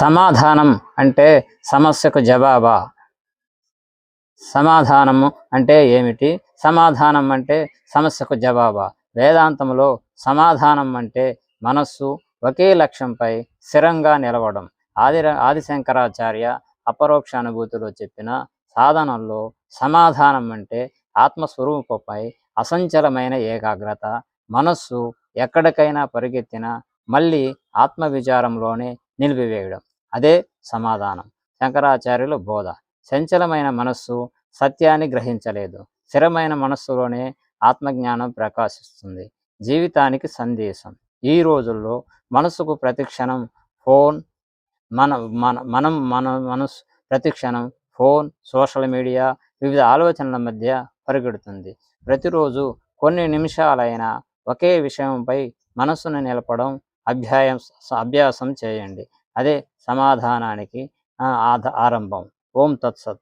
సమాధానం అంటే సమస్యకు జవాబా? సమాధానము అంటే ఏమిటి? సమాధానం అంటే సమస్యకు జవాబా? వేదాంతంలో సమాధానం అంటే మనస్సు ఒకే లక్ష్యంపై స్థిరంగా నిలవడం. ఆదిశంకరాచార్య అపరోక్ష అనుభూతిలో చెప్పిన సాధనల్లో సమాధానం అంటే ఆత్మస్వరూపంపై అసంచలమైన ఏకాగ్రత. మనస్సు ఎక్కడికైనా పరిగెత్తినా మళ్ళీ ఆత్మవిచారంలోనే నిలిపివేయడం. అదే సమాధానం. శంకరాచార్యుల బోధ. చంచలమైన మనస్సు సత్యాన్ని గ్రహించలేదు. స్థిరమైన మనస్సులోనే ఆత్మజ్ఞానం ప్రకాశిస్తుంది. జీవితానికి సందేశం. ఈ రోజుల్లో మనసుకు ప్రతిక్షణం ఫోన్, మన మన మనం మన మనసు ప్రతిక్షణం ఫోన్, సోషల్ మీడియా, వివిధ ఆలోచనల మధ్య పరిగెడుతుంది. ప్రతిరోజు కొన్ని నిమిషాలైనా ఒకే విషయంపై మనస్సును నిలపడం అభ్యాసం చేయండి. అదే సమాధానానికి ఆరంభం. ఓం తత్సత్.